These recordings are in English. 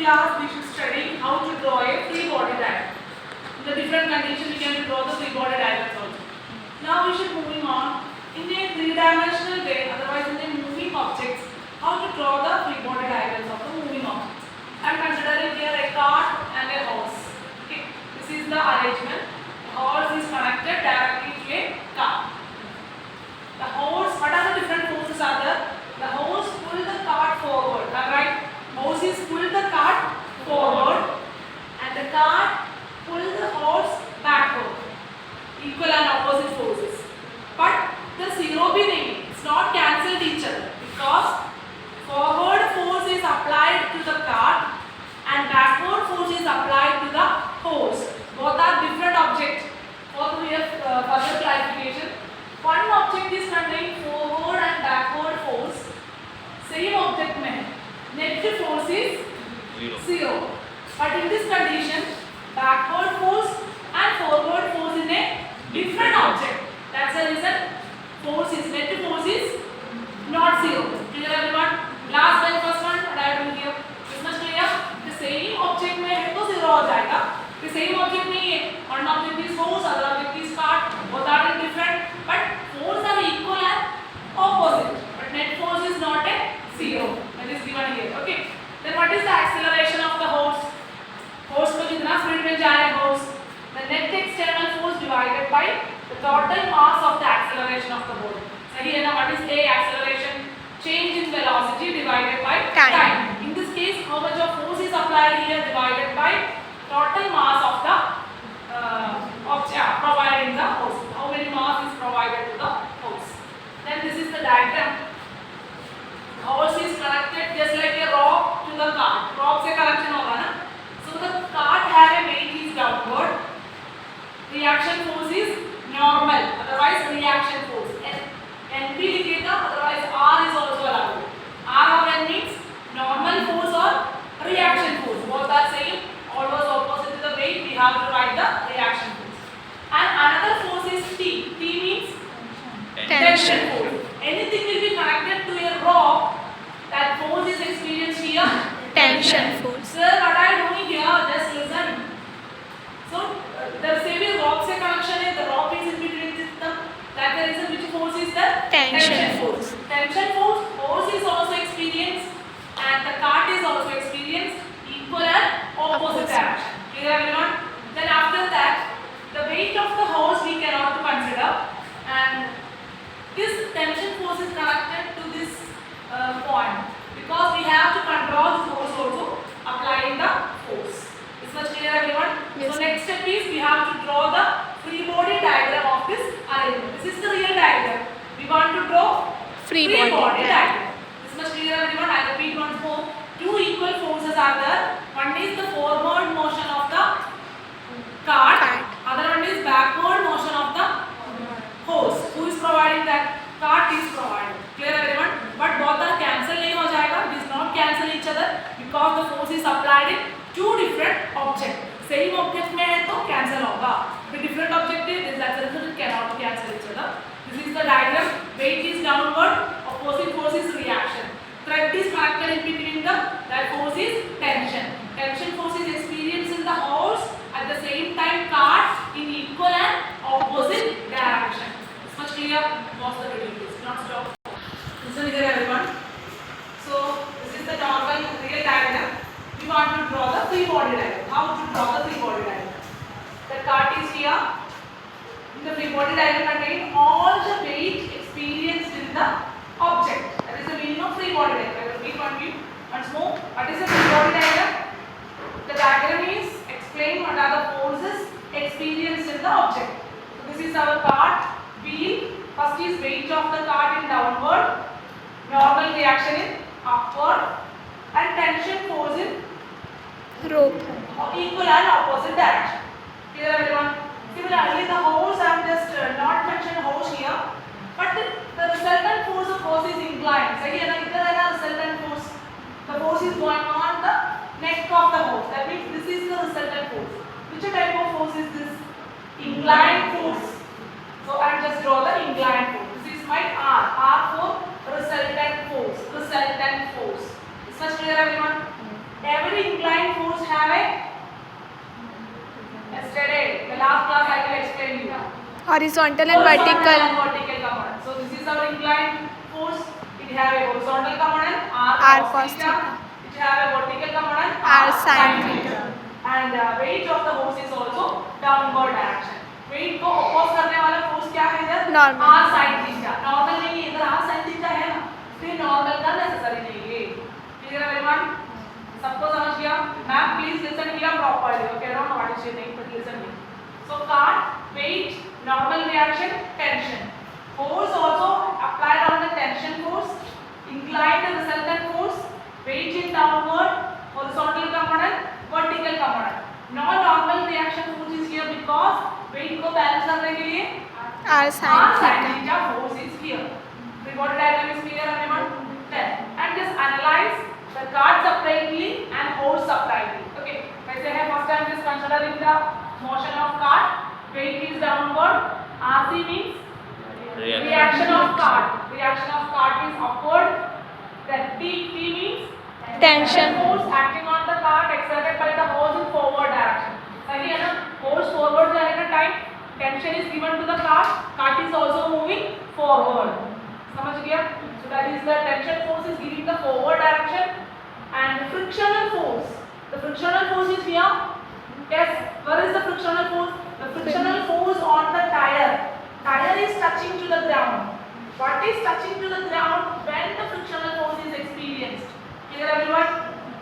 class we should study how to draw a free body diagram. In the different conditions we can draw the free body diagrams also. Now we should moving on in a three-dimensional way, otherwise in a moving objects, how to draw the free body diagrams of the moving objects. I am considering here a cart and a horse. Okay, this is the arrangement. The horse is connected directly to a cart. The horse, what are the different forces are there? The horse pull the cart forward, alright? Horses pull the cart forward and the cart pull the horse backward. Equal and opposite forces. But the zero being, it's not cancelled each other because forward force is applied to the cart and backward force is applied to the horse. Both are different objects. For we have further clarification. One object is containing forward and backward force. Same object में net force is zero. But in this condition, backward force and forward force in a different object. That's the reason force is net force is not zero. Clear everyone? Last and first one, what I do here? Is much clear? The same object में है तो zero हो जाएगा. The same object नहीं है. One object is horse, other object is cart. Both are different, but force are equal and opposite. But net force is not a zero. That is given here. Okay. Then what is the acceleration of the horse? Horse को कितना speed में जा रहा है horse? The net external force divided by the total mass of the acceleration of the body. सही है ना? What is A acceleration? Change in velocity divided by time. In this case, how much of force is applied here divided by total mass of the object provided in the horse. How many mass is provided to the horse? Then this is the diagram. The horse is connected just like a rock to the cart. Rock से connection होगा ना? So the cart have a weight is downward. Reaction force is normal. Otherwise reaction force. NP लिखेगा. Otherwise R is also allowed. R or N means normal force or reaction force. Both are same. Always opposite to the weight. We have to write the reaction force. And another force is T. T means tension force. Anything will be connected to a rock, that force is experienced here. Tension force. Sir, what I am doing here, just listen. So, the same rock से connection है, the rock is in between them. That the reason which force is the Tension force. Tension force, horse is also experienced and the cart is also experienced equal and opposite direction. Clear everyone? Then after that, the weight of the horse we cannot consider, and this tension force is connected to this point because we have to control the force also applying the force. Is much clear everyone? Yes. So next step is we have to draw the free body diagram of this arrangement. This is the real diagram. We want to draw Free body body diagram. Is much clear everyone? I repeat once more. Two equal forces are there. One is the forward motion of the cart. Other one is backward motion of the horse. Who is providing that? Cart is provided. Clear everyone? But both are cancel नहीं हो जाएगा. It is not cancel each other because the force is applied in two different objects. Same object में है तो cancel होगा. If different object is, that's the reason it cannot cancel each other. This is the diagram. Weight is downward. Opposite force is reaction. Thread is connected in between them. That force is tension. Tension force is experienced in the horse. At the same time, cart in equal and opposite direction. It's much clear. Pause the video, please. Not stop. Listen here, everyone. So this is the normal real diagram. We want to draw the free body diagram. How to draw the free body diagram? The cart is here. In the free body diagram contain all the weight experienced in the object. That is the meaning of free body diagram. I will repeat once more. What is a free body diagram? The diagram is explain what are the forces experienced in the object. So this is our cart wheel. First is weight of the cart in downward, normal reaction in upward, and tension force in rope. Equal and opposite direction. Clear everyone? Similarly, the horse I have just not mentioned horse here, but the resultant force of horse is inclined. So here the resultant force. The force is going on the neck of the horse. That means this is the resultant force. Which type of force is this? Inclined force. So I will just draw the inclined force. This is my R. R for resultant force. Resultant force. Is much clear everyone? Every inclined force have a, yesterday, the last class I will explain you. horizontal and Horizontal vertical. and vertical component. So this is our inclined force. It have a horizontal component R r cos cos theta. It have a vertical component R sin theta. And weight of the horse is also downward direction. Weight को oppose करने वाला force क्या है इधर? Normal. r sin theta. Normal नहीं है इधर r sin theta है ना. तो ये normal का necessary नहीं है. Clear everyone? सबको समझ गया? Ma'am please listen here properly. Okay, I don't know what is your name, but listen here. So card, weight, normal reaction, tension. Force also applied on the tension force, inclined resultant force, weight in downward, horizontal component, vertical component. No normal reaction force is here because weight को balance करने के लिए R sin theta. theta force is here. Free body diagram is clear everyone? Then and just analyze the card separately and horse separately. Okay. वैसे है first time just considering the motion of card. Weight is downward. RC means reaction of card. Reaction of card is upward. Then T means Tension. force acting on the card exerted by the horse in forward direction. सही है ना? Horse forward जाएगा time. Tension is given to the cart. Cart is also moving forward. समझ गया? So that is the tension force is giving the forward direction and frictional force. The frictional force is here. Yes. Where is the frictional force? The frictional force on the tire. Tire is touching to the ground. What is touching to the ground when the frictional force is experienced? Clear everyone?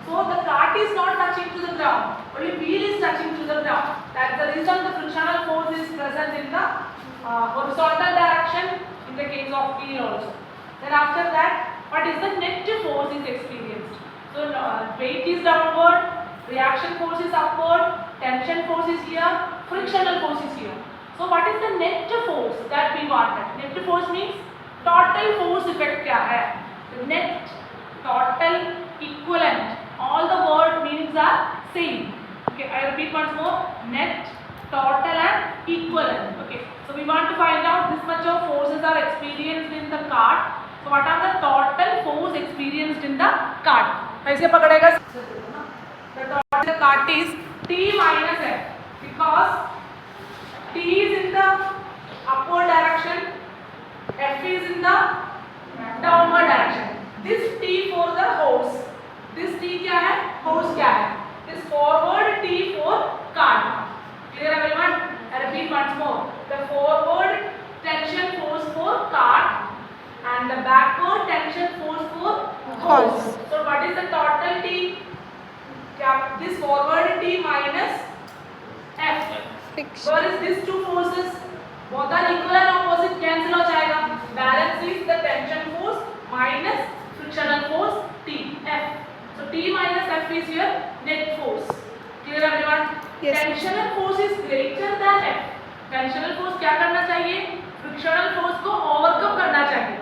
So the cart is not touching to the ground. Only wheel is touching to the ground. That's the reason the frictional force is present in the horizontal direction in the case of wheel also. Then after that, what is the net force is experienced? So weight is downward, reaction force is upward, tension force is here, frictional force is here. So what is the net force that we wanted? Net force means total force effect क्या है? The net, total, equivalent. All the word meanings are same. Okay, I repeat once more. Net, total and equivalent. Okay, so we want to find out this much of forces are experienced in the cart. So what are the total force experienced in the cart? ऐसे पकड़ेगा. The total cart is T minus F because T is in the upward direction, F is in the downward direction. This T for the horse. This T क्या है? Horse क्या है? This forward T for cart. Clear everyone? I repeat once more. The forward tension force for cart and the backward tension force for horse. So what is the total T? This forward T minus F. Friction. Where is these two forces? Both are equal and opposite cancel हो जाएगा. Balance is the tension force minus frictional force T F. So T minus F is your net force. Clear everyone? Yes. Tensional force is greater than F. Tensional force क्या करना चाहिए? Frictional force को overcome करना चाहिए.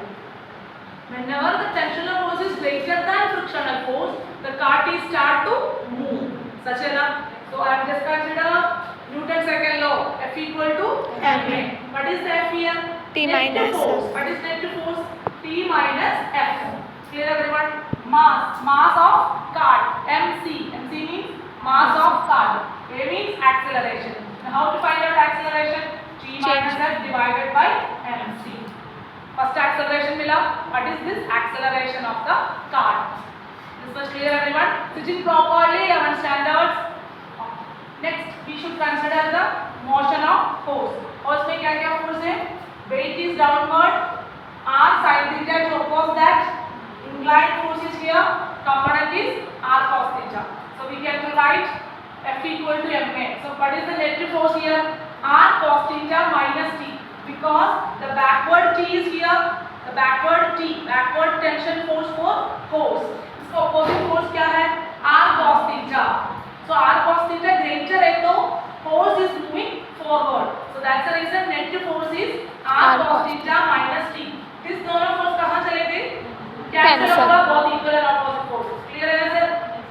Whenever the tensional force is greater than frictional force, the cart is start to move. Such a so I am just consider Newton's second law. F equal to ma. What is the F here? T net minus force. F. What is net force? T minus F. Clear everyone? Mass of cart. MC. MC means mass of cart. A means acceleration. Now how to find out acceleration? T minus F divided by MC. First acceleration मिला. What is this acceleration of the cart? This was clear everyone? Sitting properly 11 standards. Next we should consider the motion of force. Force में क्या क्या force है? Weight is downward. R sin theta to oppose that. Inclined force is here. Component is R cos theta. So we can write F equal to ma. So what is the net force here? R cos theta minus T. Because the backward T is here. The backward T, backward tension force for horse. इसका opposite force क्या है? R cos theta. So R cos theta greater है तो horse is moving forward. So that's the reason net force is R cos theta minus T. इस दोनों force कहाँ चले गए? Cancel होगा both equal and opposite forces. Clear है ना sir?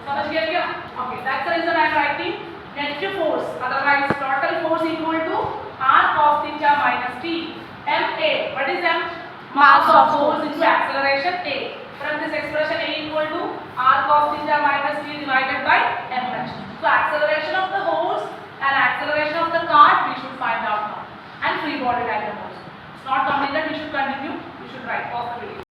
समझ गया क्या? Okay, that's the reason I am writing net force. Otherwise total force equal to R cos theta minus T. Ma. What is M? Mass of force into acceleration A. From this expression A equal to R cos theta minus T divided by body diagram also. It's not completed, we should continue, we should write, pause the video.